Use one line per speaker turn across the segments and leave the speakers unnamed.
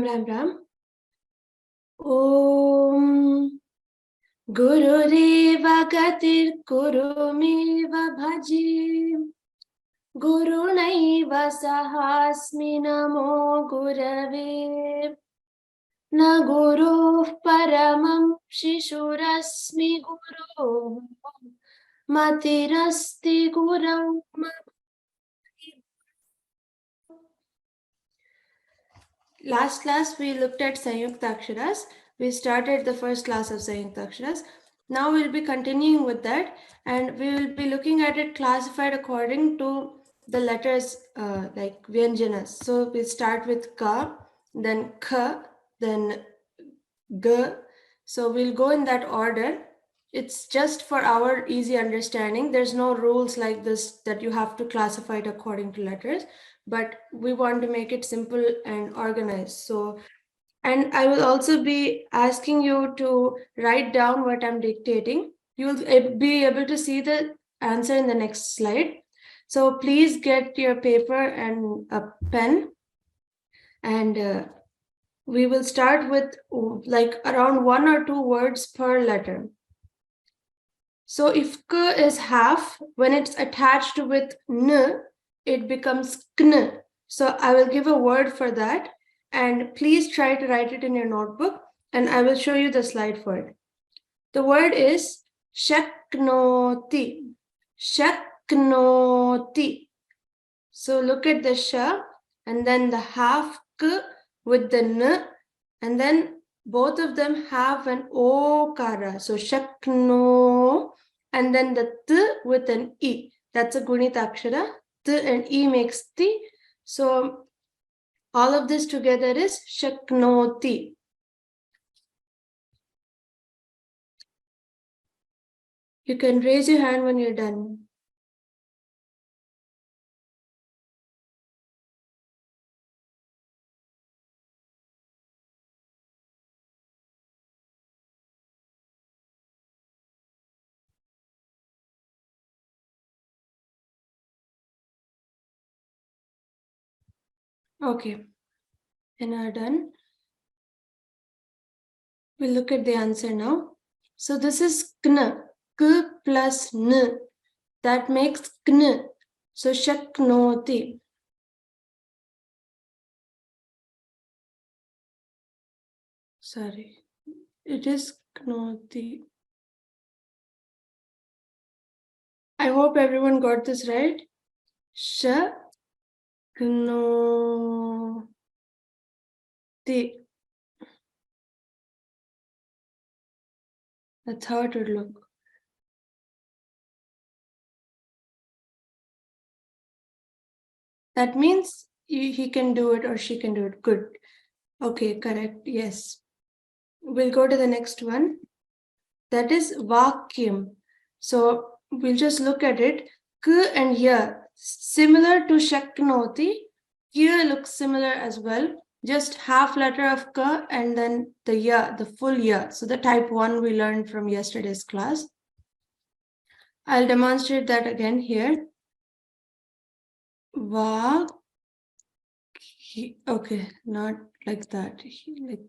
Ram. Om Gurudeva Gatir Gurumeva Bhaji Gurunaiva Sahasmi Namo Gurave Na Guru Paramam Shishurasmi Guru Matirasti Guru. Last class we looked at Samyuktaksharas. We started the first class of Samyuktaksharas. Now we'll be continuing with that, and we will be looking at it classified according to the letters like Vyanjanas. So we start with Ka, then Kha, then G. So we'll go in that order. It's just for our easy understanding. There's no rules like this that you have to classify it according to letters, but we want to make it simple and organized. So, and I will also be asking you to write down what I'm dictating. You'll be able to see the answer in the next slide. So please get your paper and a pen, and we will start with like around 1 or 2 words per letter. So if K is half, when it's attached with N, it becomes Kn. So I will give a word for that, and please try to write it in your notebook, and I will show you the slide for it. The word is Shaknoti. Shaknoti. So look at the Sha, and then the half K with the N, and then both of them have an O-kara. So Shakno, and then the T with an E. That's a Gunita Akshara. T and E makes Ti. So all of this together is Shaknoti. You can raise your hand when you're done. Okay, and are done. We'll look at the answer now. So this is Kn, K plus N. That makes Kn. So Shaknoti. Sorry, it is Knoti. I hope everyone got this right. Shaknoti. That's how it would look. That means he can do it or she can do it. Good. Okay, correct. Yes. We'll go to the next one. That is Vakyam. So we'll just look at it. K and Ya, similar to Shaknoti. Here looks similar as well. Just half letter of K and then the Ya, the full Ya. So the type 1 we learned from yesterday's class. I'll demonstrate that again here. Va. Okay, not like that. Like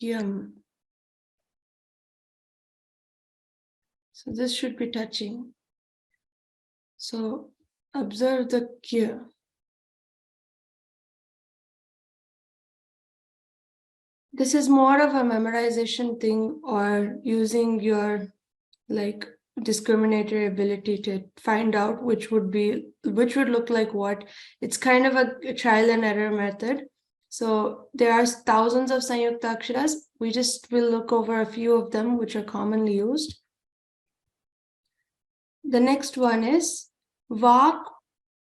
Yum. So this should be touching. So observe the Kya. This is more of a memorization thing or using your like discriminatory ability to find out which would look like what. It's kind of a trial and error method. So there are thousands of Samyuktaksharas. We just will look over a few of them which are commonly used. The next one is Vak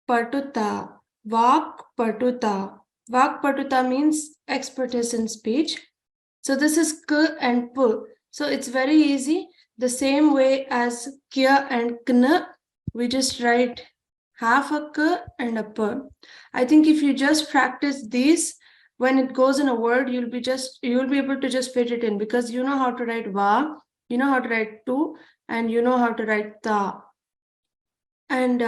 Patuta. Vak Patuta. Vak Patuta means expertise in speech. So this is K and P. So it's very easy. The same way as Kya and Kna, we just write half a K and a P. I think if you just practice these, when it goes in a word, you'll be able to just fit it in because you know how to write Va, you know how to write Tu, and you know how to write Ta. And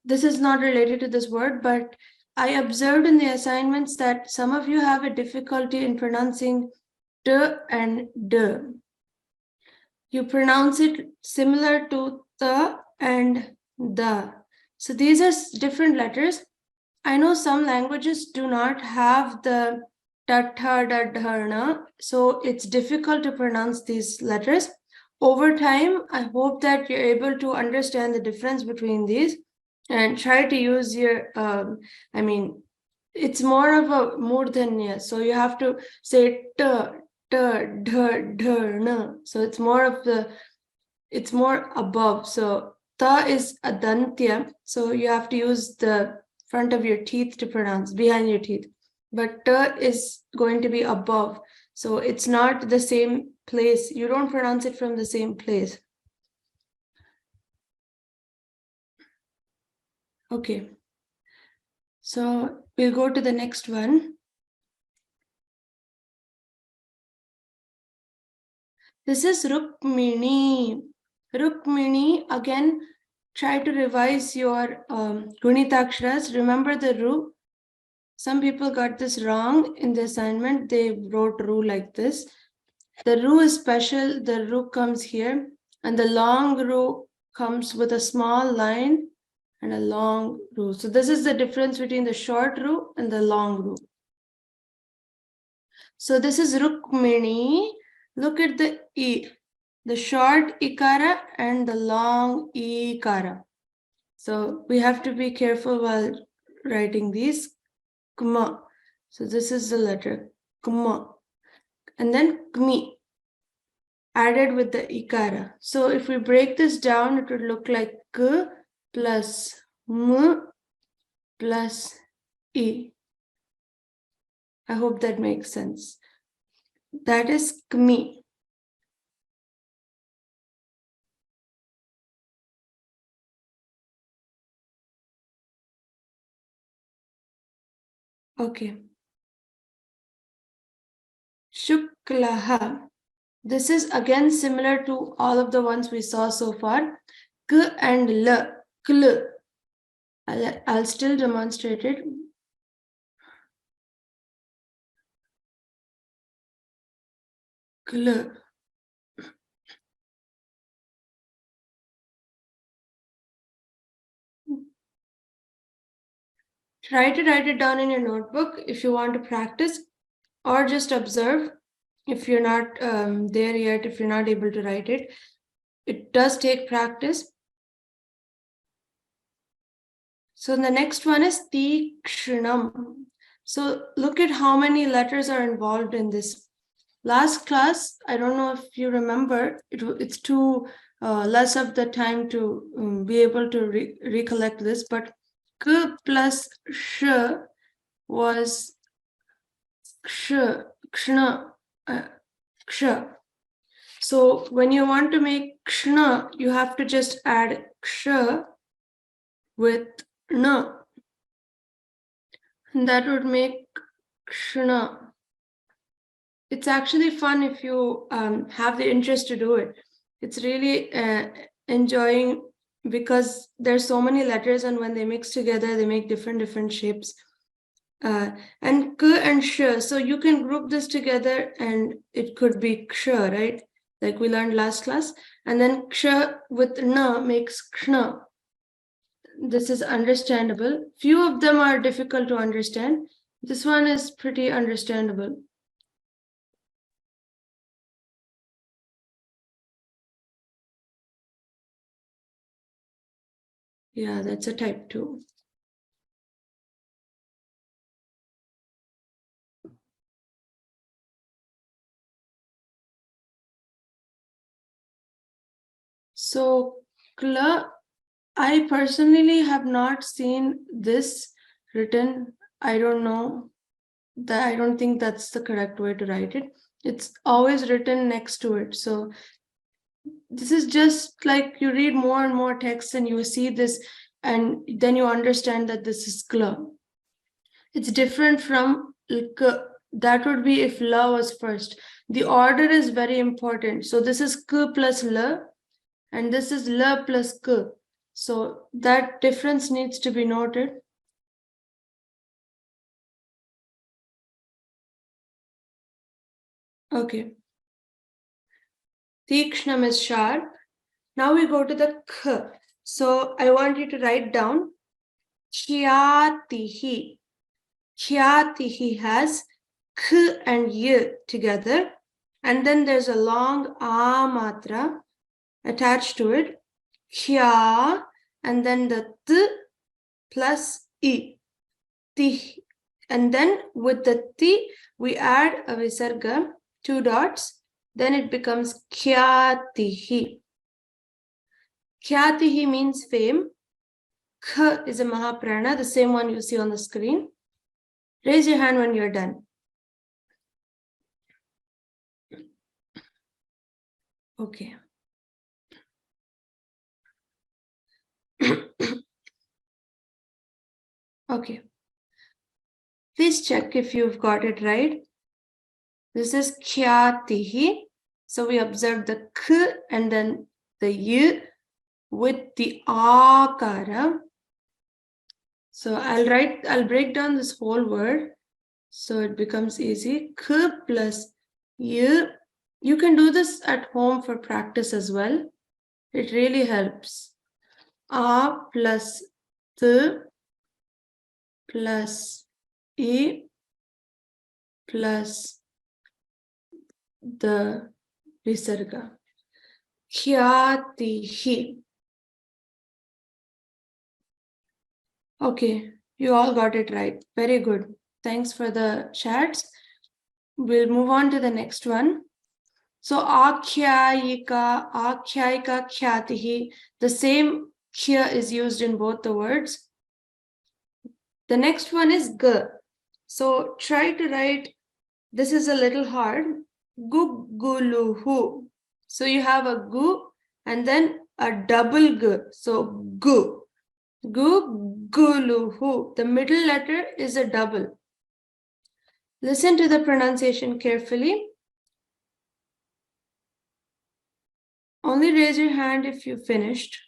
this is not related to this word, but I observed in the assignments that some of you have a difficulty in pronouncing t and d. You pronounce it similar to the and the. So these are different letters. I know some languages do not have the tatha dadharna, so it's difficult to pronounce these letters. Over time, I hope that you're able to understand the difference between these and try to use your, it's more of a murdhanya. So you have to say ta, ta, dha, dharna. So it's more above. So ta is a dantya. So you have to use the front of your teeth to pronounce, behind your teeth. But ta is going to be above. So it's not the same place. You don't pronounce it from the same place. Okay. So we'll go to the next one. This is Rukmini. Rukmini, again, try to revise your Gunitaksharas. Remember the Ru. Some people got this wrong in the assignment. They wrote Ru like this. The Ru is special. The Ru comes here. And the long Ru comes with a small line and a long Ru. So this is the difference between the short Ru and the long Ru. So this is Rukmini. Look at the E. The short ikara and the long ikara. So we have to be careful while writing these. Kma. So this is the letter Kma. And then Kmi added with the ikara. So if we break this down, it would look like K plus M plus E. I hope that makes sense. That is Kmi. Okay. Shuklaha. This is again similar to all of the ones we saw so far. K and L. Kl. I'll still demonstrate it. Kl. Try to write it down in your notebook if you want to practice, or just observe if you're not there yet, if you're not able to write it. It does take practice. So the next one is Tikshinam. So look at how many letters are involved in this. Last class, I don't know if you remember, it's too less of the time to be able to recollect this, but K plus Sh was Ksha, Kshna, Ksha. So when you want to make Kshna, you have to just add Ksha with Na. And that would make Kshna. It's actually fun if you have the interest to do it. It's really enjoying because there's so many letters, and when they mix together, they make different shapes. And K and Sh, so you can group this together and it could be Ksha, right? Like we learned last class. And then Ksha with Na makes Kshna. This is understandable. Few of them are difficult to understand. This one is pretty understandable. Yeah, that's a type 2. So, Kla, I personally have not seen this written. I don't know. I don't think that's the correct way to write it. It's always written next to it. So this is just like you read more and more text and you see this, and then you understand that this is Kla. It's different from K. That would be if La was first. The order is very important. So this is K plus La, and this is L plus K. So that difference needs to be noted. Okay. Tikshnam is sharp. Now we go to the k. So I want you to write down khyatihi. Khyatihi has k and y together. And then there's a long a matra attached to it. Kya and then the t plus i. Ti. And then with the ti, we add a visarga, 2 dots. Then it becomes khyatihi. Khyatihi means fame. K is a Mahaprana, the same one you see on the screen. Raise your hand when you're done. Okay. Okay. Please check if you've got it right. This is khyatihi. So we observe the k and then the y with the akara. So I'll break down this whole word so it becomes easy. K plus y. You can do this at home for practice as well. It really helps. A plus t plus e plus the visarga. Khyatihi. Okay, you all got it right. Very good. Thanks for the chats. We'll move on to the next one. So akhyayika, khyatihi. The same khya is used in both the words. The next one is g. So try to write, this is a little hard, guguluhu. So you have a gu and then a double g. So gu. Guguluhu. The middle letter is a double. Listen to the pronunciation carefully. Only raise your hand if you finished.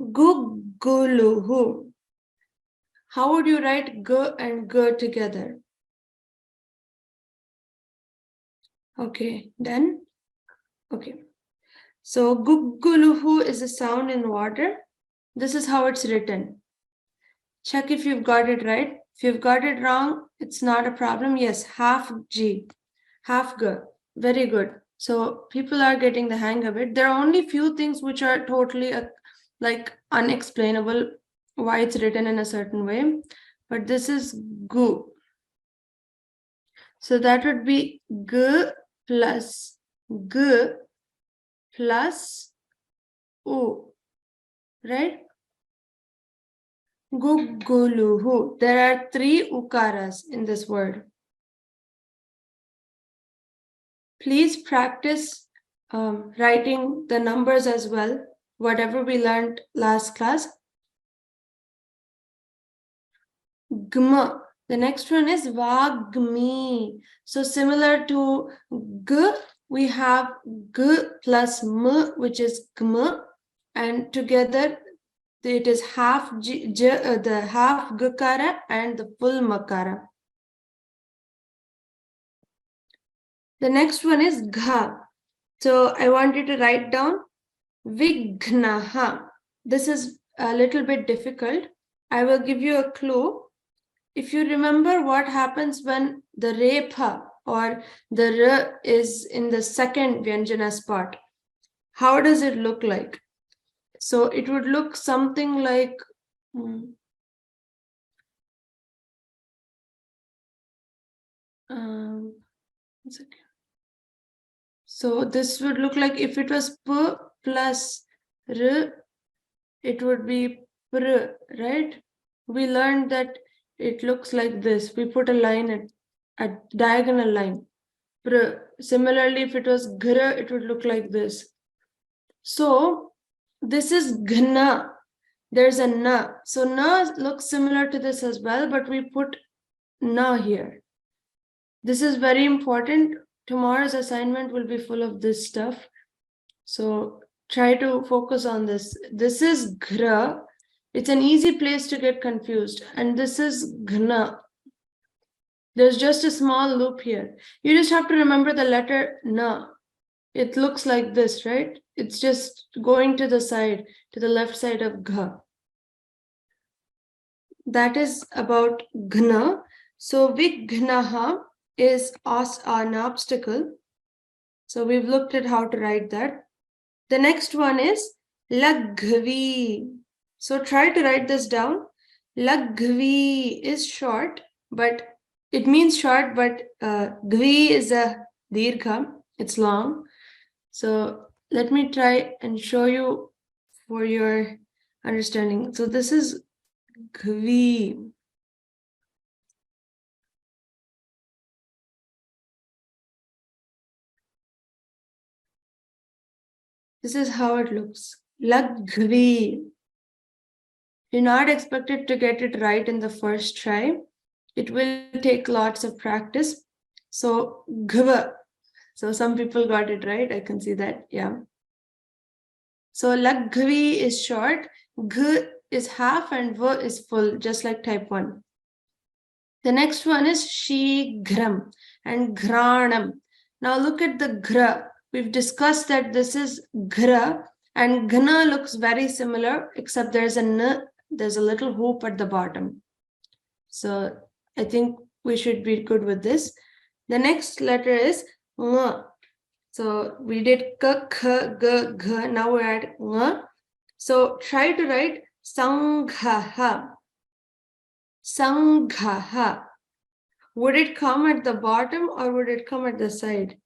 Guguluhu. How would you write g and g together? Okay, then? Okay. So guguluhu is a sound in water. This is how it's written. Check if you've got it right. If you've got it wrong, it's not a problem. Yes, half G, half G. Very good. So people are getting the hang of it. There are only few things which are totally like unexplainable why it's written in a certain way. But this is gu. So that would be g plus u, right? Guguluhu. There are 3 ukaras in this word. Please practice writing the numbers as well, whatever we learned last class. Gma. The next one is vagmi. So similar to g, we have g plus m, which is gma, and together it is half the half gakara and the full makara. The next one is gha. So I want you to write down vignaha. This is a little bit difficult. I will give you a clue. If you remember what happens when the repha or the r is in the second vyanjana spot, how does it look like? So it would look something like so this would look like if it was p plus r, it would be pr, right? We learned that it looks like this. We put a line, a diagonal line. Pr. Similarly, if it was ghra, it would look like this. So this is ghna. There's a na. So na looks similar to this as well, but we put na here. This is very important. Tomorrow's assignment will be full of this stuff. So try to focus on this. This is ghra. It's an easy place to get confused. And this is ghna. There's just a small loop here. You just have to remember the letter na. It looks like this, right? It's just going to the side, to the left side of gha. That is about ghna. So vighnaha is an obstacle. So we've looked at how to write that. The next one is laghvi. So try to write this down. Laghvi is short, but it means short, but gvi is a dirgha. It's long. So let me try and show you for your understanding. So this is gvi. This is how it looks. Laghvi. You're not expected to get it right in the first try. It will take lots of practice. So gva. So some people got it right. I can see that. Yeah. So laghvi is short, g is half, and v is full, just like type 1. The next one is shighram and granam. Now look at the gra. We've discussed that this is gra, and gna looks very similar, except there's a little hoop at the bottom. So I think we should be good with this. The next letter is ng. So we did k, k, g, g. Now we're at ng. So try to write sanghaha. Sanghaha. Would it come at the bottom or would it come at the side?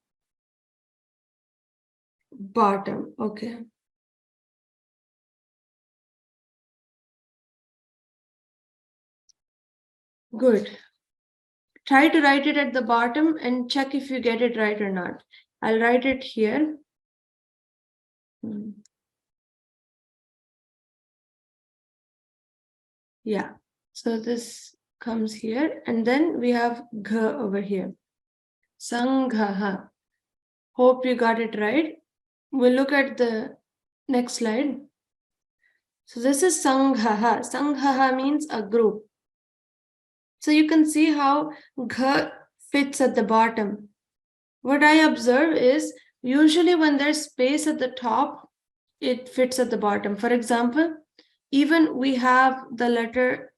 Bottom. Okay. Good. Try to write it at the bottom and check if you get it right or not. I'll write it here. Yeah. So this comes here, and then we have g over here. Sanghaha. Hope you got it right. We'll look at the next slide. So this is sanghaha. Sanghaha means a group. So you can see how gha fits at the bottom. What I observe is usually when there's space at the top, it fits at the bottom. For example, even we have the letter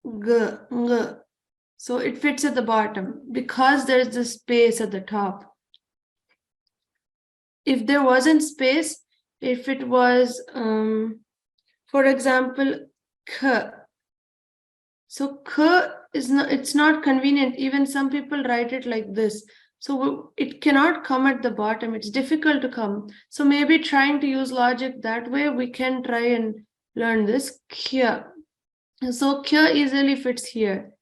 g. So it fits at the bottom because there's the space at the top. If there wasn't space, if it was, for example, k. So k is not, it's not convenient. Even some people write it like this. So it cannot come at the bottom. It's difficult to come. So maybe trying to use logic that way, we can try and learn this. Kya. So kya easily fits here.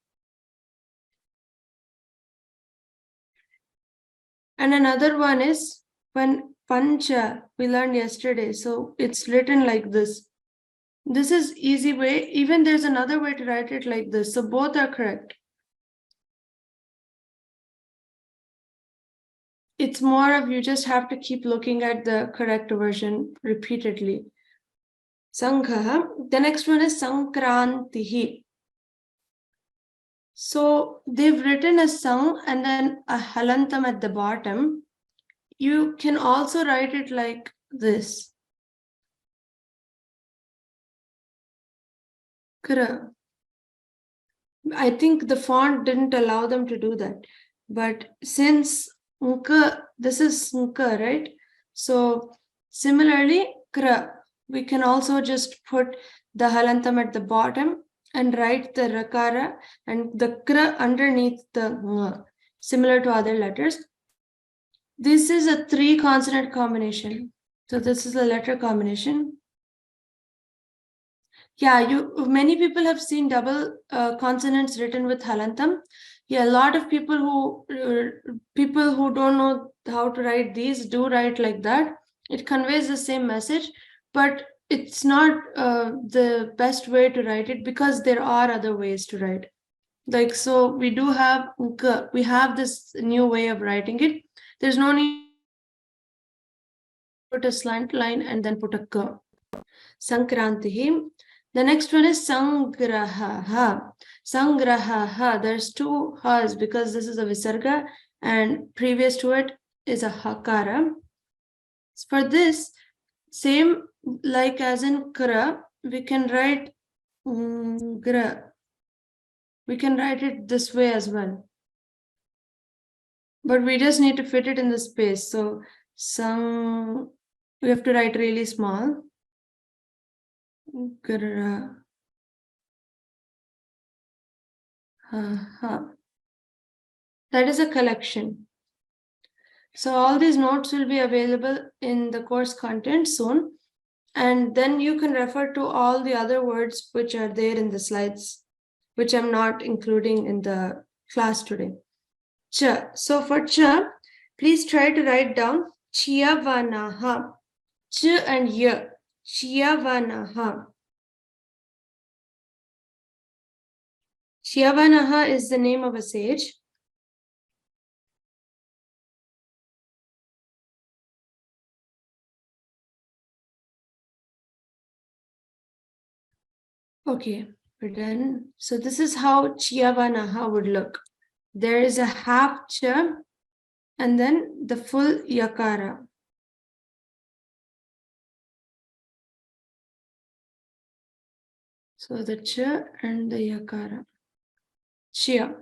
And another one is when pancha, we learned yesterday. So it's written like this. This is easy way. Even there's another way to write it like this. So both are correct. It's more of you just have to keep looking at the correct version repeatedly. Sangha. The next one is Sankrantihi. So they've written a sang and then a halantam at the bottom. You can also write it like this. Kra. I think the font didn't allow them to do that. But since this is nka, right? So similarly, kra, we can also just put the halantam at the bottom and write the rakara and the kra underneath the nga, similar to other letters. This is a 3 consonant combination. So this is the letter combination. Yeah, many people have seen double consonants written with halantam. Yeah, a lot of people who don't know how to write these do write like that. It conveys the same message, but it's not the best way to write it because there are other ways to write. Like, so we have this new way of writing it. There's no need to put a slant line and then put a ka. Sankrantihi. The next one is sangraha. Sangraha. There's two has because this is a visarga and previous to it is a hakara. For this, same like as in kra, we can write gra. We can write it this way as well. But we just need to fit it in the space. So we have to write really small. Gra. That is a collection. So all these notes will be available in the course content soon. And then you can refer to all the other words which are there in the slides, which I'm not including in the class today. Cha. So for cha, please try to write down chiyavanaha. Ch and ya. Chiyavanaha. Chiyavanaha is the name of a sage. Okay, we're done. So this is how Chiyavanaha would look. There is a half cha and then the full yakara. So the cha and the yakara. Chia.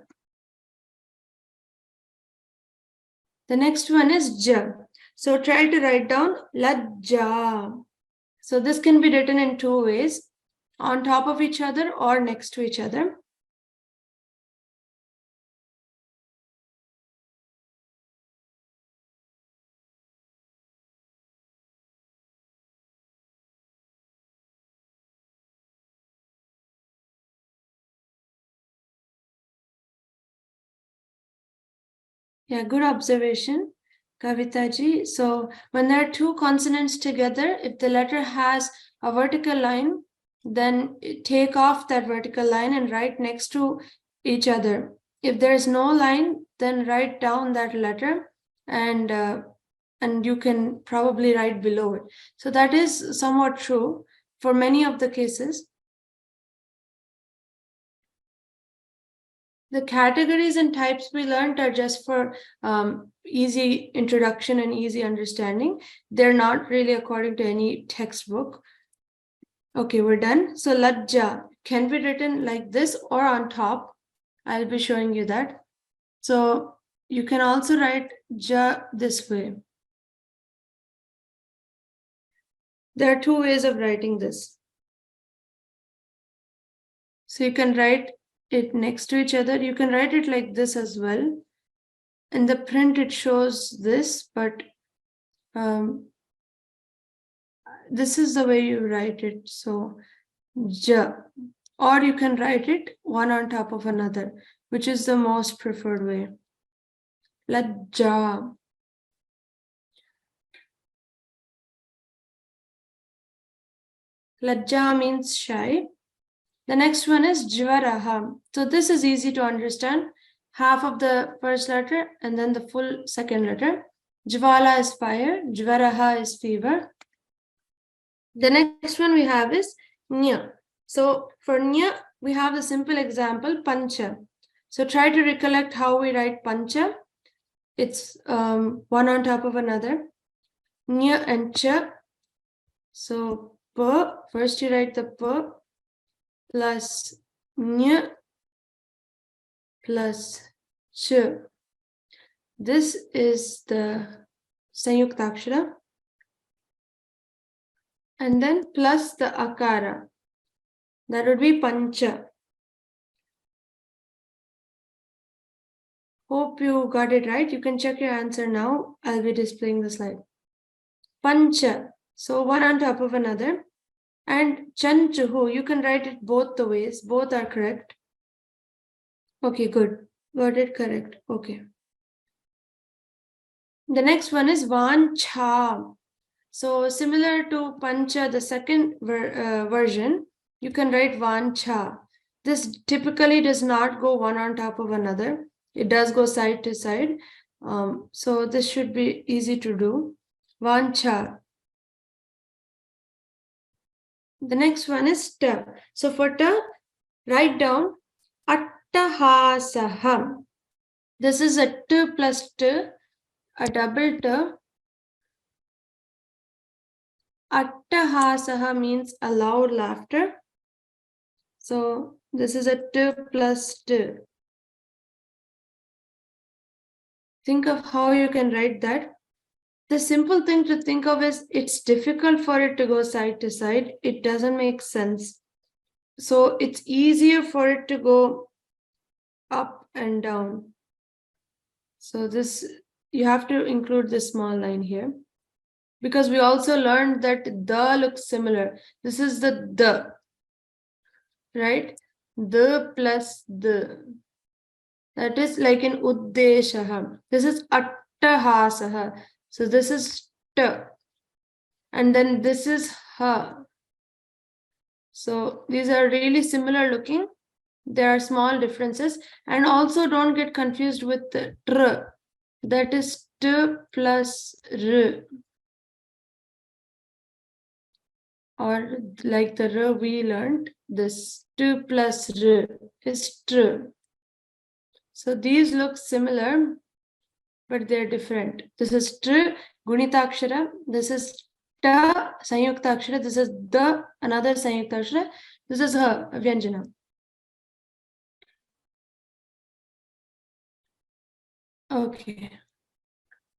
The next one is ja. So try to write down lajja. So this can be written in two ways, on top of each other or next to each other. Yeah, good observation, Kavitaji. So when there are two consonants together, if the letter has a vertical line, then take off that vertical line and write next to each other. If there is no line, then write down that letter and you can probably write below it. So that is somewhat true for many of the cases. The categories and types we learned are just for easy introduction and easy understanding. They're not really according to any textbook. Okay, we're done. So lajja can be written like this or on top. I'll be showing you that. So you can also write ja this way. There are two ways of writing this. So you can write it next to each other. You can write it like this as well. In the print, it shows this, but this is the way you write it. So, ja. Or you can write it one on top of another, which is the most preferred way. Lajja. Lajja means shy. The next one is jvaraha. So this is easy to understand. Half of the first letter and then the full second letter. Jvala is fire. Jvaraha is fever. The next one we have is nya. So for nya, we have the simple example pancha. So try to recollect how we write pancha. It's one on top of another. Nya and cha. So pa, first you write the pa plus nya plus ch. This is the Samyuktakshara. And then plus the akara. That would be pancha. Hope you got it right. You can check your answer now. I'll be displaying the slide. Pancha. So one on top of another. And chanchuhu, you can write it both the ways. Both are correct. Okay, good. Got it correct. Okay. The next one is vancha. So similar to pancha, the second version, you can write vancha. This typically does not go one on top of another. It does go side to side. So this should be easy to do. Vancha. The next one is t. So for t, write down attahasaham. This is a t plus t, a double t. Attahasaha means a loud laughter. So this is a t plus t. Think of how you can write that. The simple thing to think of is it's difficult for it to go side to side. It doesn't make sense. So it's easier for it to go up and down. So this, you have to include this small line here. Because we also learned that the looks similar. This is the, right? The plus the. That is like in uddeshaha. This is attahasaha. So this is t. And then this is ha. So these are really similar looking. There are small differences. And also don't get confused with the tr. That is t plus r. Or like the r we learned, this t plus r is tr. So these look similar, but they're different. This is tr, gunitakshara. This is ta, samyuktakshara. This is the, another samyuktakshara. This is ha, vyanjana. Okay.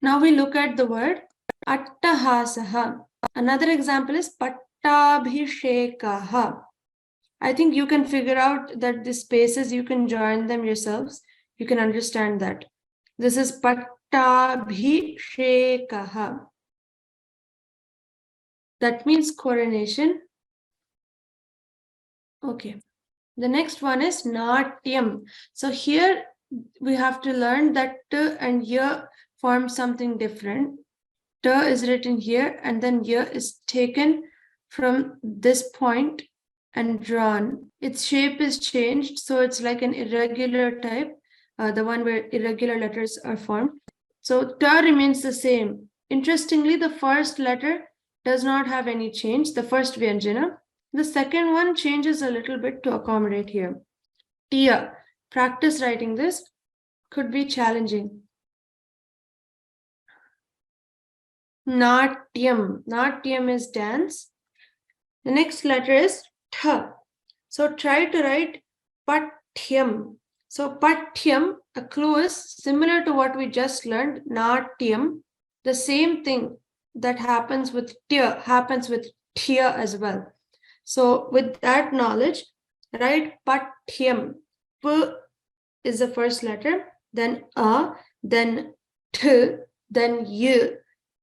Now we look at the word attahasaha. Another example is pattabhishekaha. I think you can figure out that the spaces, you can join them yourselves. You can understand that. This is pattabhishekaha. That means coronation. Okay. The next one is natyam. So here we have to learn that t and y form something different. T is written here and then y is taken from this point and drawn. Its shape is changed, so it's like an irregular type, the one where irregular letters are formed. So t remains the same. Interestingly, the first letter does not have any change, the first vyanjana. The second one changes a little bit to accommodate here. Tia. Practice writing this, could be challenging. Natyam. Natyam is dance. The next letter is Th. So try to write Pathyam. So Pathyam, a clue is similar to what we just learned, Natyam. The same thing that happens with Tya happens with Thya as well. So with that knowledge, write Pathyam. P is the first letter, then A, then T, then Y,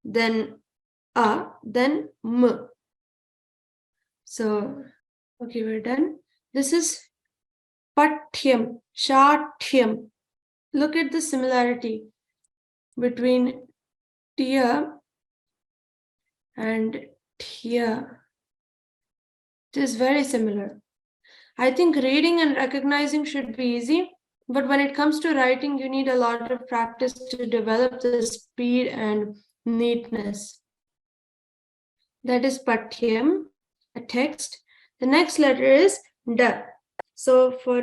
then A, then M. So, okay, we're done. This is Pathyam, Shathyam. Look at the similarity between Tia and Thya. It is very similar. I think reading and recognizing should be easy, but when it comes to writing, you need a lot of practice to develop the speed and neatness. That is Pathyam, a text. The next letter is Da. So for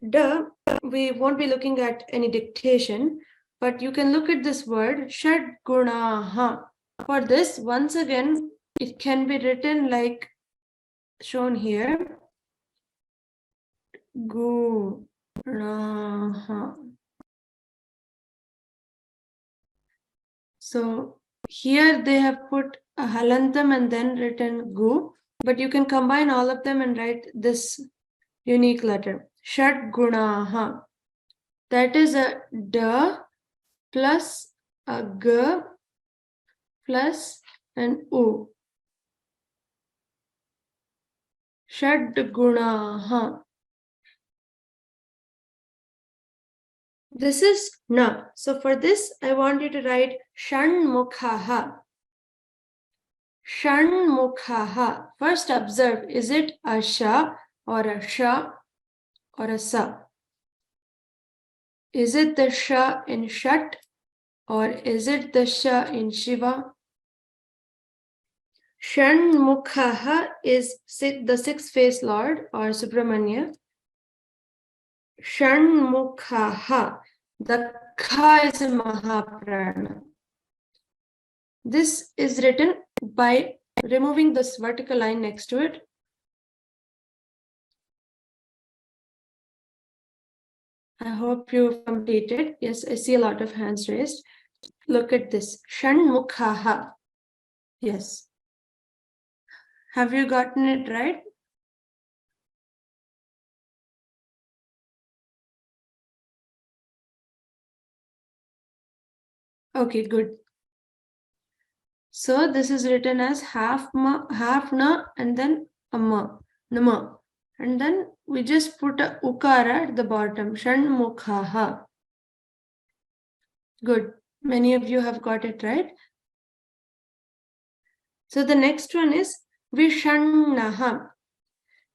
Da, we won't be looking at any dictation, but you can look at this word, Shad Gunaha. For this, once again, it can be written like shown here. Gunaha. So here they have put a halantam and then written gu, but you can combine all of them and write this unique letter. Shad Gunaha. That is a da plus a g plus an u. Shad Gunaha. This is na. So for this, I want you to write Shanmukhaha. Shanmukhaha. First observe, is it a sha or a sha or a sa? Is it the sha in shat or is it the sha in Shiva? Shanmukhaha is the six-faced Lord or Subramanya. Shanmukhaha. The Kha is a Mahaprana. This is written by removing this vertical line next to it. I hope you've completed. Yes, I see a lot of hands raised. Look at this. Shanmukhaha. Yes. Have you gotten it right? Okay, good. So this is written as half ma, half na, and then a ma, nama. And then we just put a ukara at the bottom. Shanmukhaha. Good. Many of you have got it right. So the next one is Vishannaha.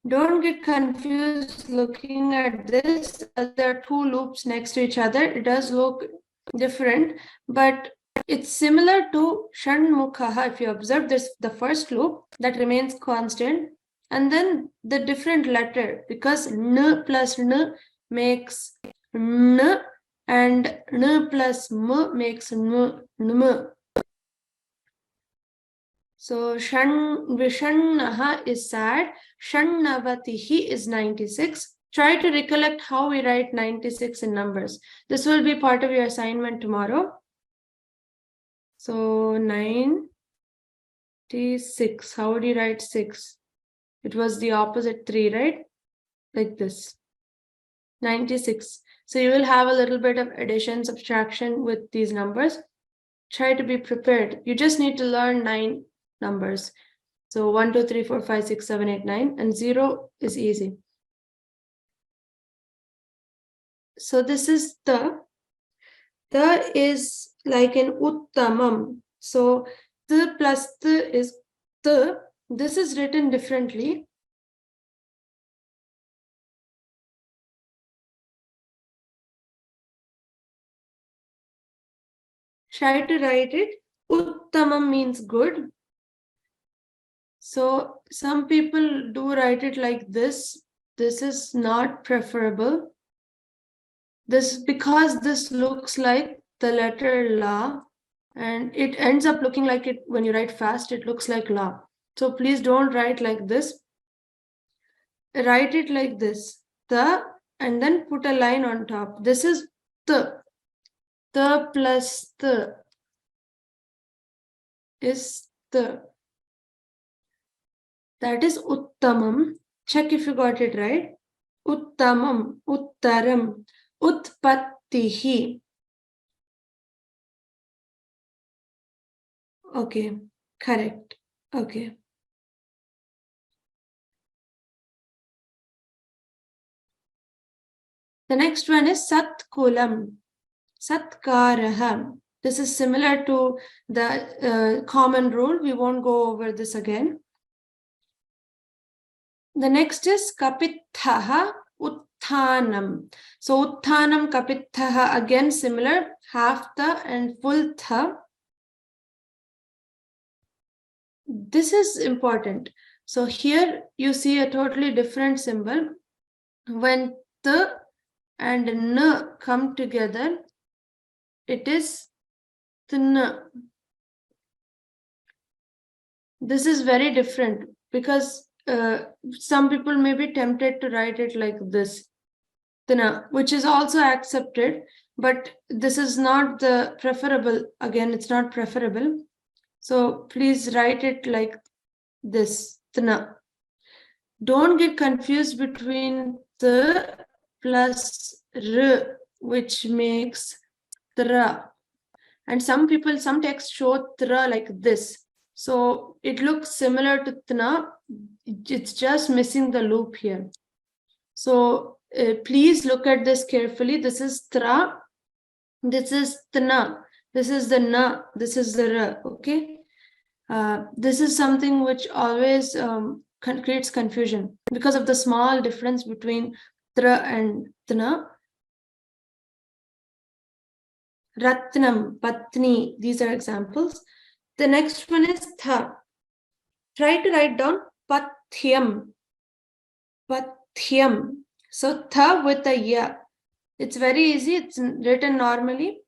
Don't get confused looking at this. There are two loops next to each other. It does look different, but it's similar to Shanmukhaha. If you observe this, the first loop that remains constant, and then the different letter, because N plus N makes N, and N plus M makes N, Nm. So Vishannaha is sad. Shannavatihi is 96. Try to recollect how we write 96 in numbers. This will be part of your assignment tomorrow. So 96. How would you write 6? It was the opposite 3, right? Like this. 96. So you will have a little bit of addition, subtraction with these numbers. Try to be prepared. You just need to learn 9 numbers. So 1, 2, 3, 4, 5, 6, 7, 8, 9, and 0 is easy. So this is the is like an uttamam. So the plus the is the. This is written differently. Try to write it. Uttamam means good. So some people do write it like this. This is not preferable. This because this looks like the letter la, and it ends up looking like it when you write fast, it looks like la. So please don't write like this. Write it like this, the, and then put a line on top. This is the plus the is the. That is uttamam. Check if you got it right. Uttamam, uttaram, utpattihi. Okay, correct. Okay. The next one is satkulam, satkaraha. This is similar to the common rule. We won't go over this again. The next is kapithaha utthanam. So utthanam, kapithaha, again similar, half the and full tha. This is important. So here you see a totally different symbol. When the and n come together, it is tn. This is very different because some people may be tempted to write it like this, tna, which is also accepted, but this is not the preferable. Again, it's not preferable. So please write it like this, tna. Don't get confused between the plus r, which makes tra. And some texts show tra like this. So it looks similar to tna. It's just missing the loop here. So please look at this carefully. This is tra. This is tna. This is the na. This is the ra. Okay. This is something which always creates confusion because of the small difference between tra and tna. Ratnam, patni, these are examples. The next one is tha. Try to write down pathyam. Pathyam. So tha with a ya. It's very easy. It's written normally.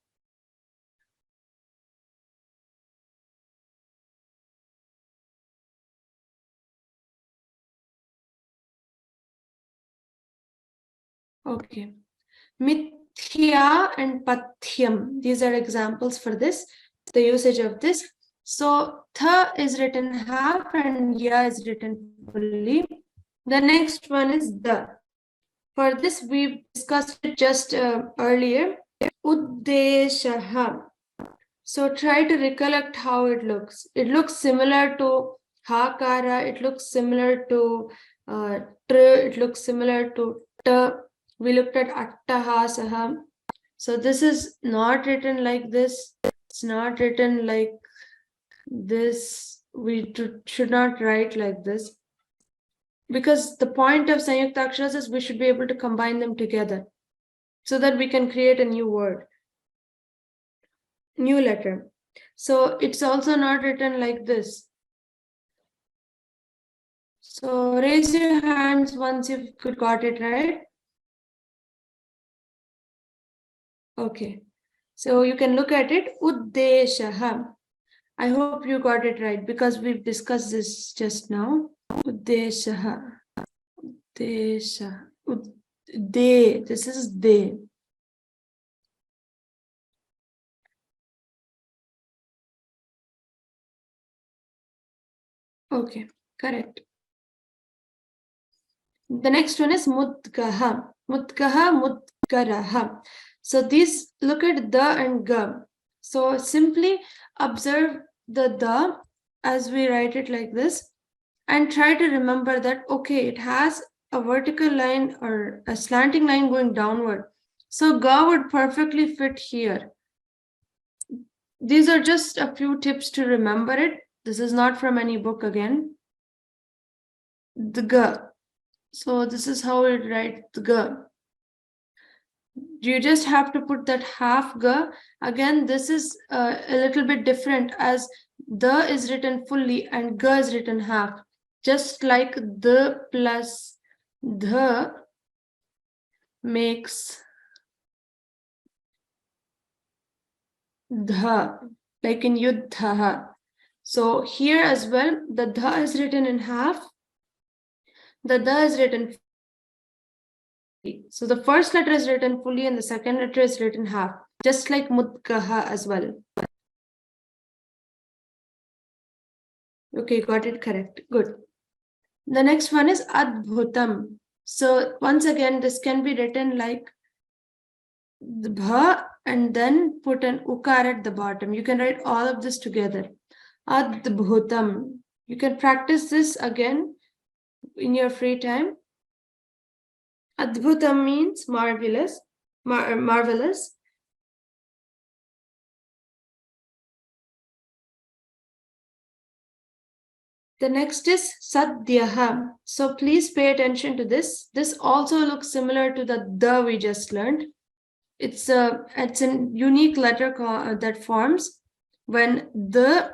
Okay. Mithya and pathyam. These are examples for this, the usage of this. So tha is written half and ya is written fully. The next one is the. For this, we discussed it just earlier. Uddeshaha. So try to recollect how it looks. It looks similar to hakara. It looks similar to tr. It looks similar to t. We looked at attahasaha. So this is not written like this. It's not written like this. We should not write like this. Because the point of Samyuktaksharas is we should be able to combine them together so that we can create a new word, new letter. So it's also not written like this. So raise your hands once you've got it right. Okay. So you can look at it. Uddeshaha. I hope you got it right because we've discussed this just now. Uddeshaha. Uddesha. De. This is de. Okay, correct. The next one is mudgaha. Mudgaha, mudgaraha. So these, look at the and ga. So simply observe the as we write it like this and try to remember that, okay, it has a vertical line or a slanting line going downward. So ga would perfectly fit here. These are just a few tips to remember it. This is not from any book again. The ga. So this is how it writes the ga. You just have to put that half ga. Again, this is a little bit different as the is written fully and ga is written half. Just like the plus the makes dha, like in yuddha. So here as well, the dha is written in half. The da is written fully. So the first letter is written fully and the second letter is written half, just like mudgaha as well. Okay, got it correct. Good. The next one is adbhutam. So once again, this can be written like the bha and then put an ukar at the bottom. You can write all of this together. Adbhutam. You can practice this again in your free time. Adbhutam means marvelous, marvelous. The next is sadhyaha. So please pay attention to this. This also looks similar to the we just learned. It's a unique letter that forms when the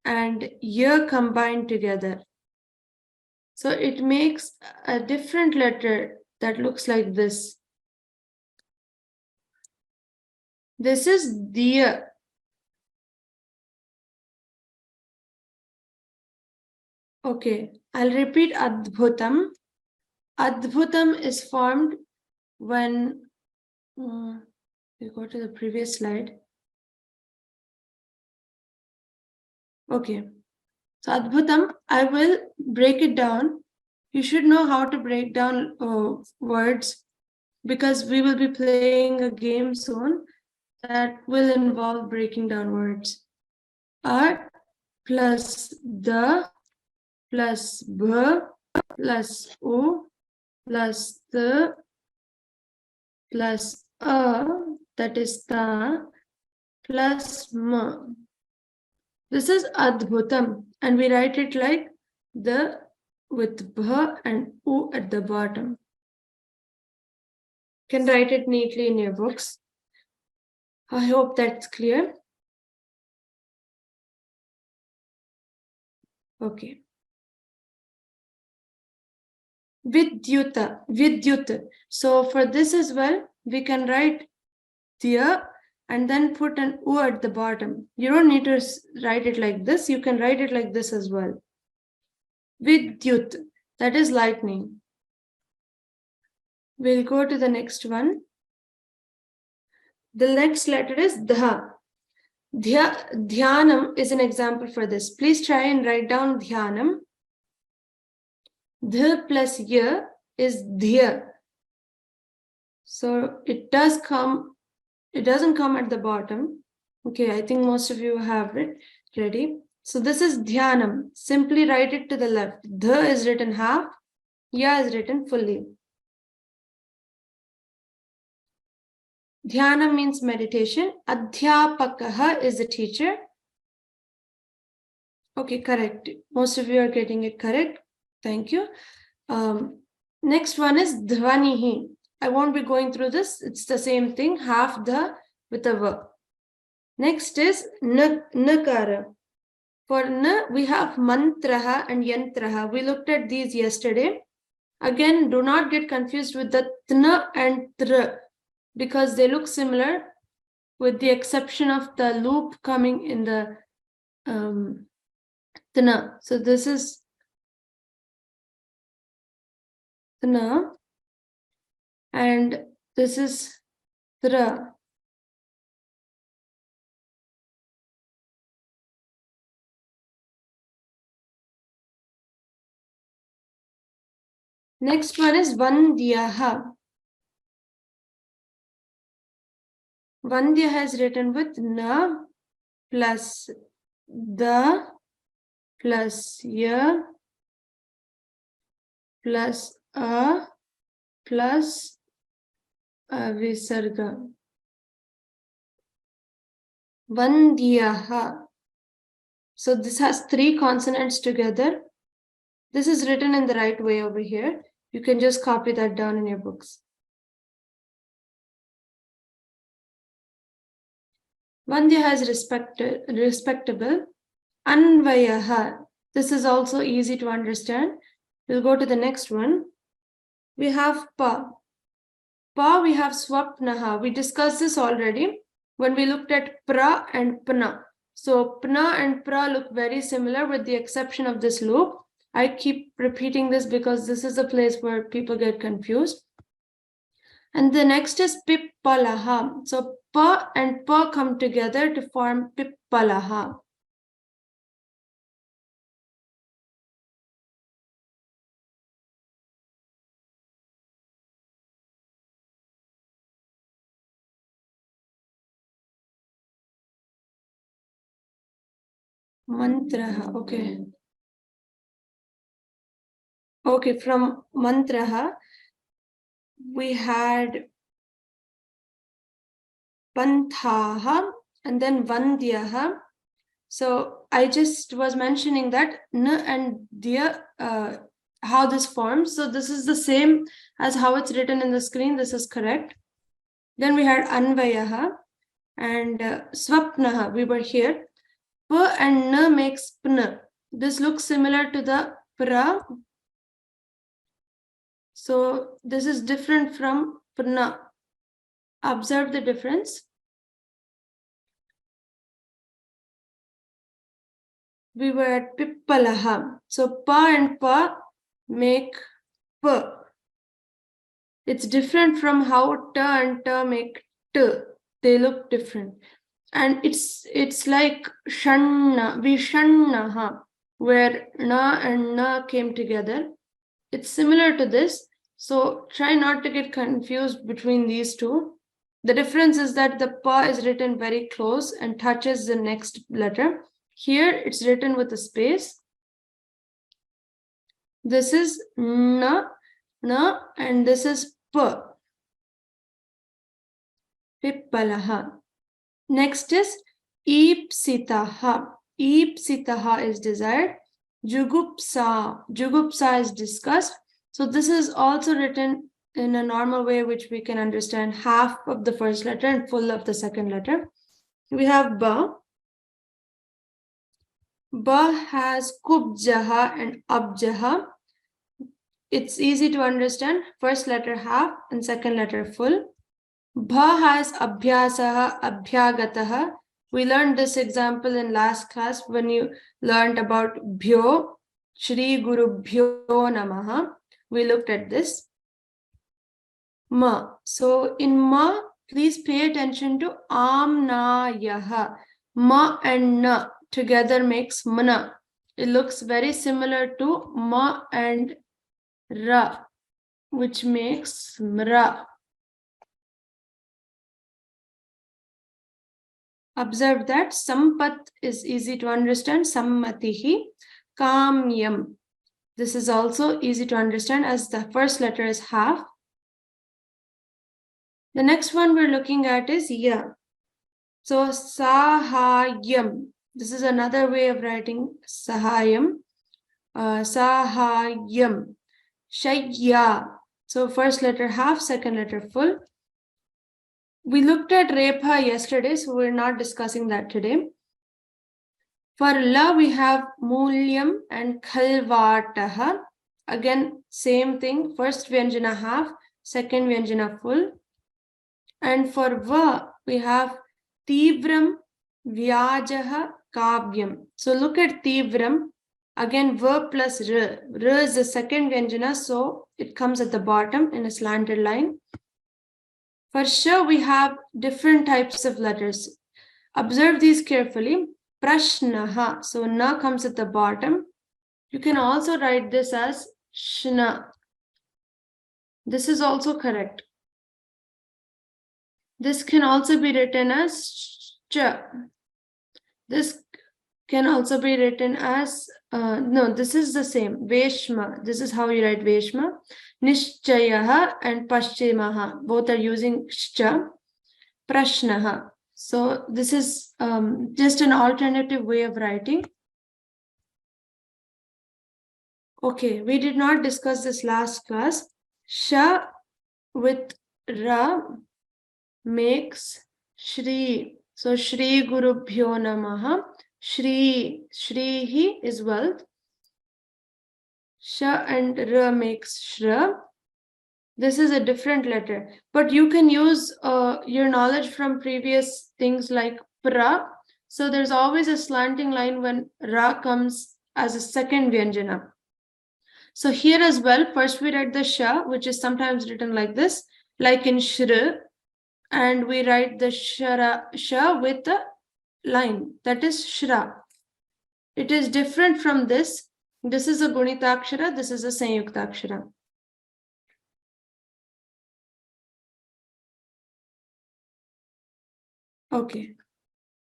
and ya combine together. So it makes a different letter that looks like this. This is diya. Okay, I'll repeat adbhutam. Adbhutam is formed when we go to the previous slide. Okay, so adbhutam, I will break it down. You should know how to break down words because we will be playing a game soon that will involve breaking down words. A plus the plus b plus o plus the plus a, that is ta, plus m. This is adbhutam and we write it like the with bh and u at the bottom. You can write it neatly in your books. I hope that's clear. Okay. Vidyut. So for this as well, we can write Dya and then put an U at the bottom. You don't need to write it like this. You can write it like this as well. Vidyut, that is lightning. We'll go to the next one. The next letter is Dha. Dhyanam is an example for this. Please try and write down Dhyanam. Dh plus Y is Dhya. So it doesn't come at the bottom. Okay, I think most of you have it ready. So this is Dhyanam. Simply write it to the left. Dh is written half, Ya is written fully. Dhyana means meditation. Adhyapakaha is the teacher. Okay, correct. Most of you are getting it correct. Thank you. Next one is Dhvanihi. I won't be going through this. It's the same thing. Half the with a V. Next is Nakara. For N, we have Mantraha and Yantraha. We looked at these yesterday. Again, do not get confused with the Tna and Tr, because they look similar with the exception of the loop coming in the Tna. So this is Tna and this is Tra. Next one is Vandyaha. Vandyaha is written with Na plus Da plus Ya plus A plus Visarga. Vandyaha. So this has 3 consonants together. This is written in the right way over here. You can just copy that down in your books. Vandyaha is respectable. Anvayaha. This is also easy to understand. We'll go to the next one. We have Pa. Pa, we have Swapnaha. We discussed this already when we looked at Pra and Pna. So Pna and Pra look very similar with the exception of this loop. I keep repeating this because this is a place where people get confused. And the next is Pippalaha. So Pa and Pa come together to form Pippalaha. Mantraha, okay. Okay, from Mantraha, we had Panthaha and then Vandyaha. So I just was mentioning that N and Dya, how this forms. So this is the same as how it's written in the screen. This is correct. Then we had Anvayaha and Swapnaha. We were here. P and N makes Pn. This looks similar to the Pra. So this is different from Pna. Observe the difference. We were at Pippalaha. So Pa and Pa make P. It's different from how Ta and Ta make T. They look different. And it's like Shanna, Vishannaha, where Na and Na came together. It's similar to this. So try not to get confused between these two. The difference is that the Pa is written very close and touches the next letter. Here it's written with a space. This is Na, and this is P. Pippalaha. Next is Ipsitaha. Ipsitaha is desired. Jugupsa is discussed. So this is also written in a normal way, which we can understand half of the first letter and full of the second letter. We have Ba. Ba has Kubjaha and Abjaha. it's easy to understand. First letter half and second letter full. Bha has abhyasaha, abhyagataha. We learned this example in last class when you learned about bhyo, Shri Guru Bhyo Namaha. We looked at this. Ma. So in ma, please pay attention to am, na, yaha. Ma and na together makes mana. It looks very similar to ma and ra, which makes mra. Observe that sampat is easy to understand, sammatihi, kamyam. This is also easy to understand as the first letter is half. The next one we're looking at is ya. So sahayam. This is another way of writing sahayam. Sahayam. Shayya. So first letter half, second letter full. We looked at repha yesterday, so we're not discussing that today. For la, we have mulyam and khalvataha. Again, same thing. First vyanjana half, second vyanjana full. And for va, we have tivram, vyajaha, kavyam. So look at tivram. Again, va plus r. R is the second vyanjana, so it comes at the bottom in a slanted line. For sha, we have different types of letters. Observe these carefully. Prashnaha. So na comes at the bottom. You can also write this as shna. This is also correct. This can also be written as cha. This can also be written as, no, this is the same, Veshma. This is how you write Veshma. Nishchayaha and Pashchimaha, both are using Shcha. Prashnaha. So this is just an alternative way of writing. Okay, we did not discuss this last class. Sha with Ra makes Shri. So Shri Guru Bhyo Namaha. Shri Hi is wealth. Sha and Ra makes Shra. This is a different letter, but you can use your knowledge from previous things like pra. So there's always a slanting line when Ra comes as a second vyanjana. So here as well, first we write the Sha, which is sometimes written like this, like in Shra, and we write the Sha with the line, that is Shra. It is different from this. This is a Gunitakshara, this is a Samyuktakshara. Okay,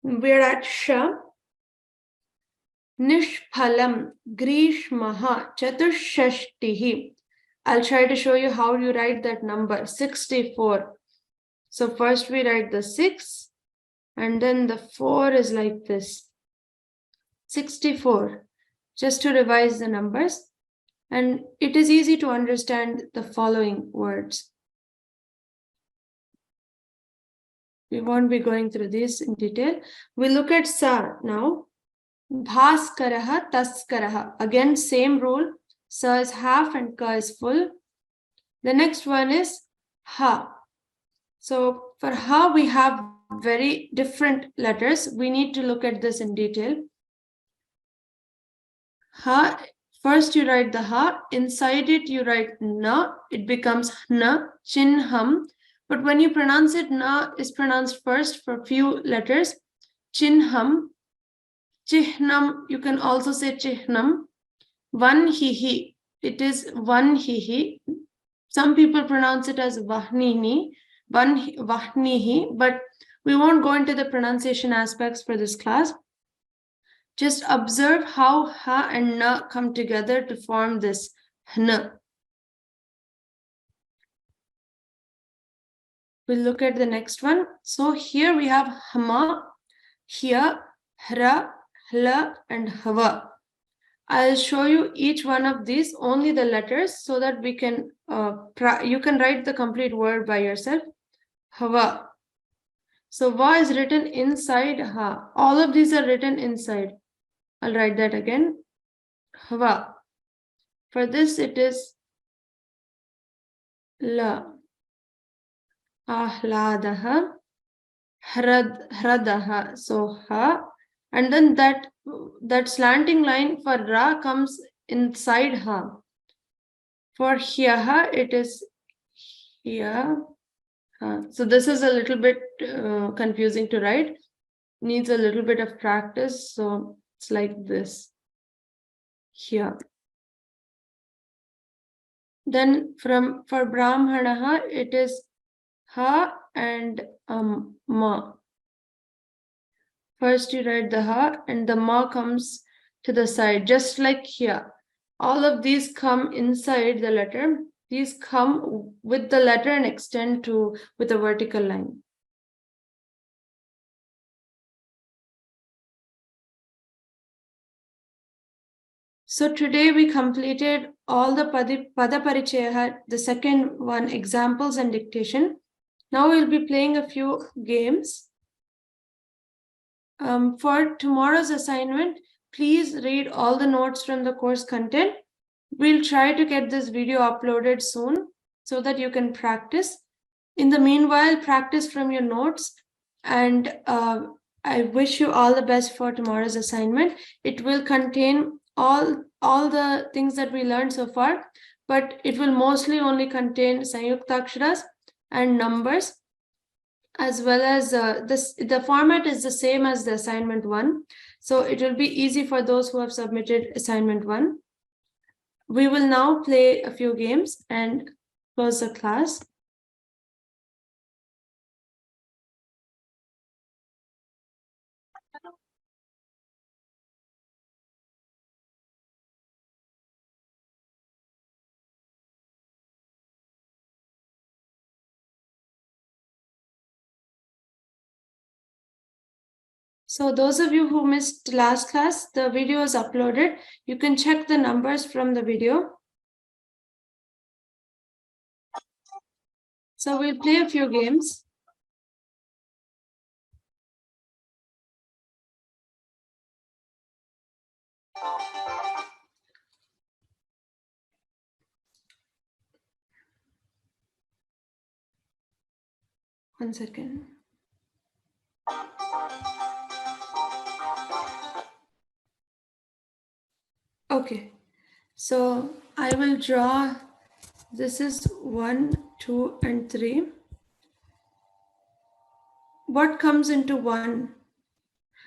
we're at Sha. Nishphalam Grishmaha Chaturshashtihi. I'll try to show you how you write that number, 64. So first we write the 6, and then the 4 is like this. 64, just to revise the numbers. And it is easy to understand the following words. We won't be going through this in detail. We look at Sa now. Bhaskaraha, Taskaraha. Again, same rule. Sa is half and Ka is full. The next one is Ha. So for Ha, we have very different letters. We need to look at this in detail. Ha, first you write the Ha. Inside it, you write Na. It becomes Na, Chinham. But when you pronounce it, Na is pronounced first for few letters. Chinham. Chihnam, you can also say Chihnam. Vanhihi, it is Vanhihi. Some people pronounce it as Vahnini, Vahnihi, but we won't go into the pronunciation aspects for this class. Just observe how Ha and Na come together to form this Hna. We'll look at the next one. So here we have Hama, Hya, Hra, Hla, and Hava. I'll show you each one of these, only the letters, so that we can, you can write the complete word by yourself. Hava. So Va is written inside Ha. All of these are written inside. I'll write that again. Hava. For this, it is La. Ahladaha. Hradaha. So ha. And then that slanting line for ra comes inside ha. For hyaha, it is here. So this is a little bit confusing to write. Needs a little bit of practice. So it's like this. Here. Then for Brahmanaha, it is ha and ma. First you write the ha and the ma comes to the side, just like here. All of these come inside the letter. These come with the letter and extend to with a vertical line. So today we completed all the Pada Parichaya, the second one, examples and dictation. Now we'll be playing a few games. For tomorrow's assignment, please read all the notes from the course content. We'll try to get this video uploaded soon so that you can practice. In the meanwhile, practice from your notes, and I wish you all the best for tomorrow's assignment. It will contain all the things that we learned so far, but it will mostly only contain Samyuktaksharas and numbers, as well as the format is the same as the assignment 1. So it will be easy for those who have submitted assignment 1. We will now play a few games and close the class. So those of you who missed last class, the video is uploaded. You can check the numbers from the video. So we'll play a few games. One second. Okay, so I will draw. This is 1, 2, and 3. What comes into 1?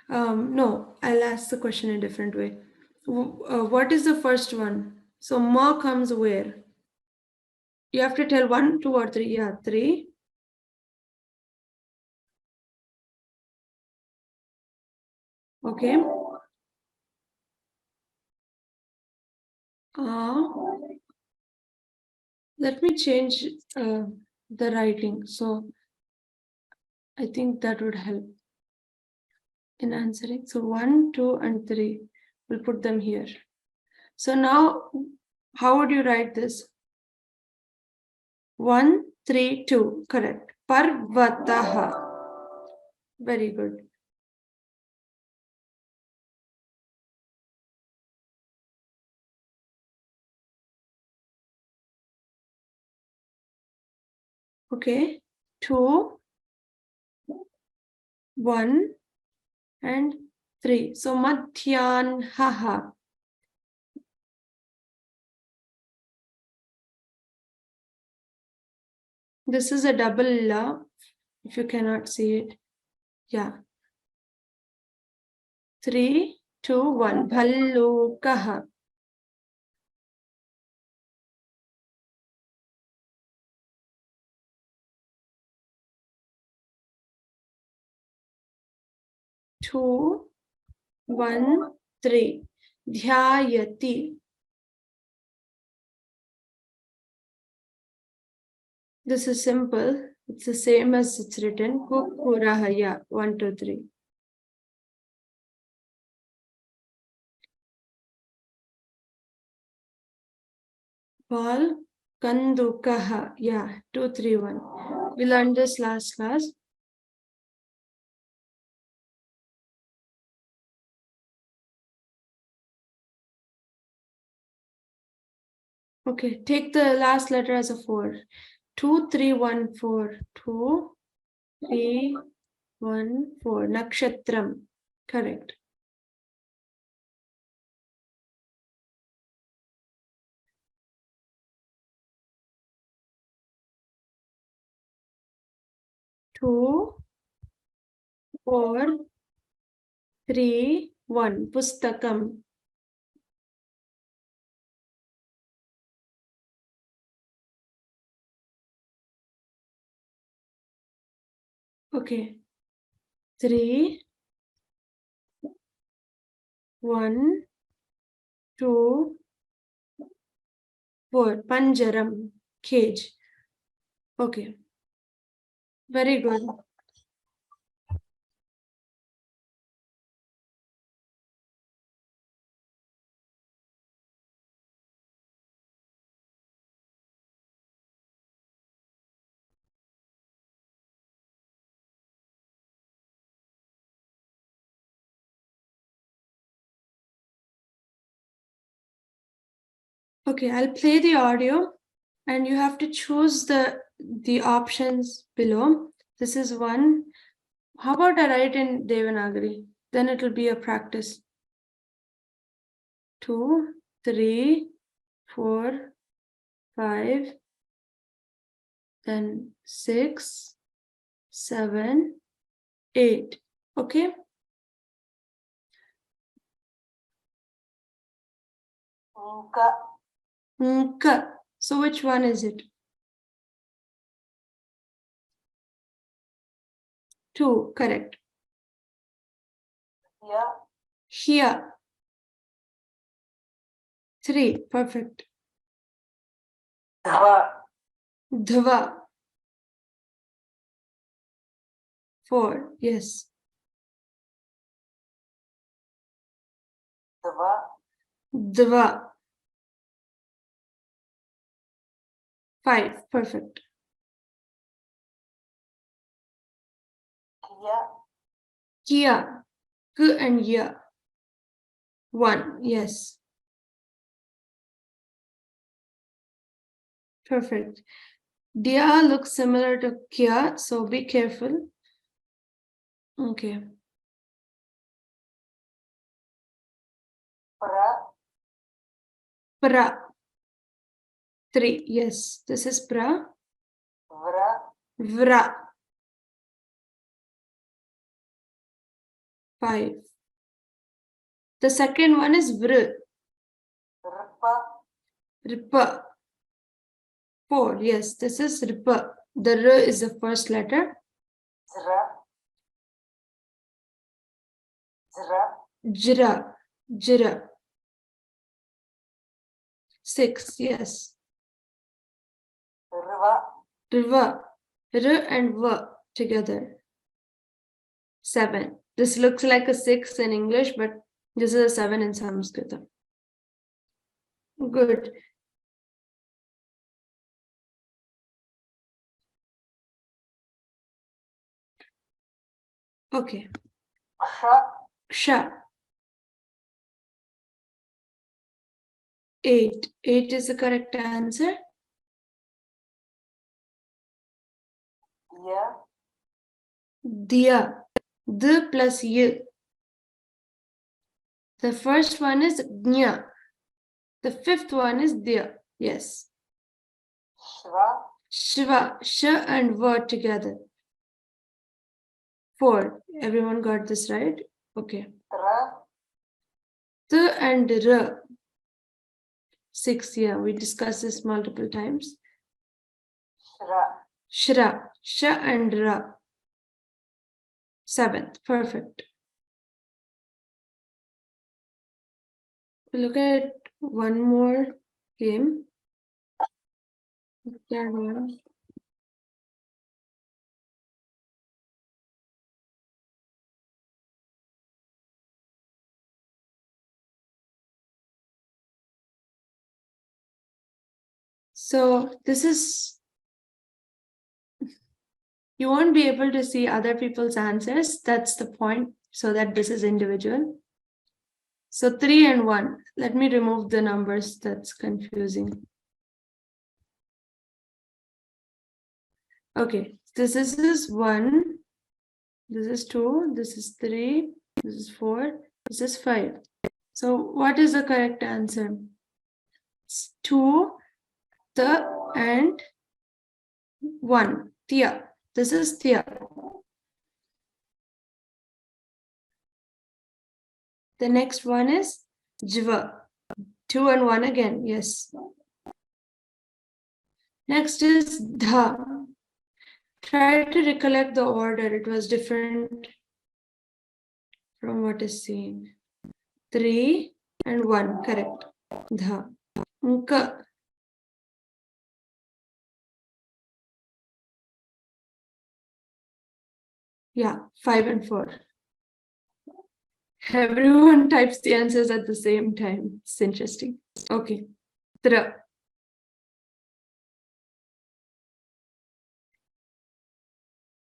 No, I'll ask the question in a different way. What is the first one? So ma comes where? You have to tell 1, 2, or 3. Yeah, 3. Okay. Let me change the writing. So I think that would help in answering. So 1, 2, and 3. We'll put them here. So now, how would you write this? 1, 3, 2. Correct. Parvataha. Very good. Okay. 2, 1, and 3. So madhyanhaha. This is a double la, if you cannot see it. Yeah. 3, 2, 1. Bhallukaha. Two, 1, 3. Dhyayati. This is simple. It's the same as it's written. Kukurahaya. 1, 2, 3. Bal Kandukaha. Yeah, 2, 3, 1. We learned this last class. Okay, take the last letter as a 4. 2, 3, 1, 4. 2, 3, 1, 4. Nakshatram. Correct. Two, 4, 3, 1. Pustakam. Okay. 3, 1, 2, 4. Panjaram. Cage. Okay. Very good. Okay, I'll play the audio and you have to choose the options below. This is one. How about I write in Devanagari? Then it will be a practice. 2, 3, 4, 5, then 6, 7, 8. Okay? Nka. So which one is it? 2, correct. Here. 3, perfect. Dhva. 4, yes. Dva. 5, perfect. Kia. K and ya. 1, yes. Perfect. Dia looks similar to Kia, so be careful. Okay. Pra. 3, yes. This is pra. Vra. 5. The second one is vr. Ripa. 4, yes. This is ripa. The r is the first letter. Jra. Jra. 6, yes. Riva. R and v together. 7. This looks like a 6 in English, but this is a 7 in Sanskrit. Good. Okay. Ksha. 8. 8 is the correct answer. Diya. D plus y. The first one is Gnya. The fifth one is Diya. Yes. Shiva. Sh and V together. 4. Everyone got this right? Okay. T and R. 6. Yeah, we discussed this multiple times. Shra. Sh and Ra. 7th. Perfect. Look at one more game. So this is, you won't be able to see other people's answers. That's the point, so that this is individual. So 3 and 1. Let me remove the numbers. That's confusing. Okay, this is 1, this is 2, this is 3, this is 4, this is 5. So what is the correct answer? It's 2, the and 1. Tia. This is Tia. The next one is Jiva. 2 and 1 again. Yes. Next is Dha. Try to recollect the order. It was different from what is seen. 3 and 1. Correct. Dha. Nka. Yeah. 5 and 4. Everyone types the answers at the same time. It's interesting. Okay. Tra.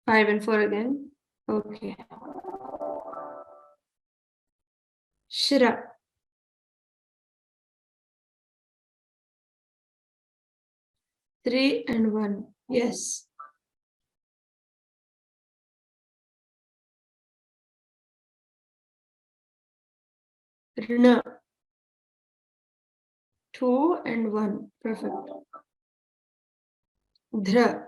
5 and 4 again. Okay. Shra. 3 and 1. Yes. Rna. 2 and 1. Perfect. Dhra.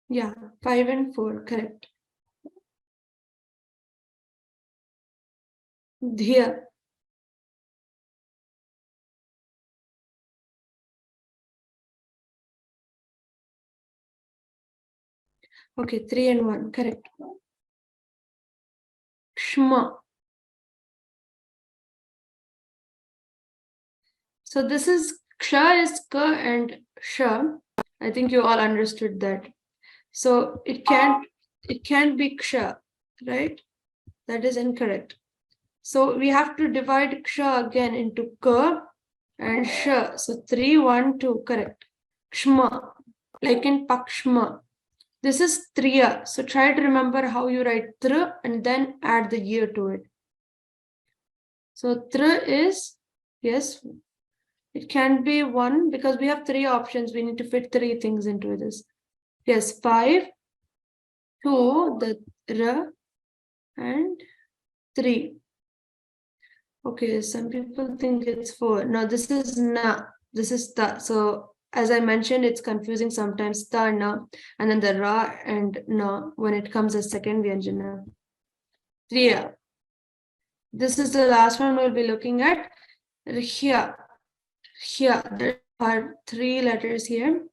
Yeah. 5 and 4. Correct. Dhya. Okay. 3 and 1. Correct. Shma. So this is Ksha is Ka and Sha. I think you all understood that. So it can't be Ksha, right? That is incorrect. So we have to divide Ksha again into Ka and Sha. So 3, 1, 2. Correct. Kshma. Like in Pakshma. This is Triya. So try to remember how you write Tr and then add the year to it. So Tr is, yes, it can be 1 because we have 3 options. We need to fit 3 things into this. Yes, 5, 2, the R, and 3. Okay, some people think it's 4. No, this is Na. This is Ta. So as I mentioned, it's confusing sometimes Ta, Na, and then the Ra and Na when it comes as second Vyanjana. Triya. This is the last one we'll be looking at. Here. Here. There are 3 letters here.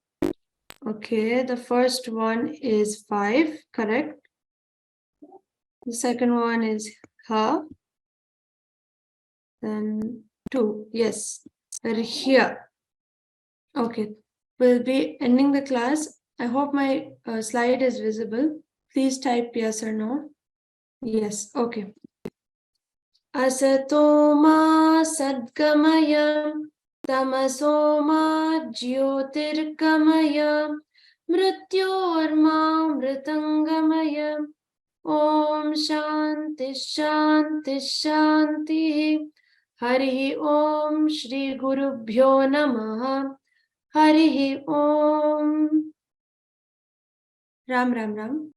Okay, the first one is 5, correct. The second one is Ha. Then 2, yes. Here. Okay, we'll be ending the class. I hope my slide is visible. Please type yes or no. Yes, okay. Asato ma sadgamaya tamaso ma jyotirgamaya mrityorma mritangamaya Om Shanti Shanti Shanti Hari Om Shri Gurubhyo Namaha Hari Om Ram Ram Ram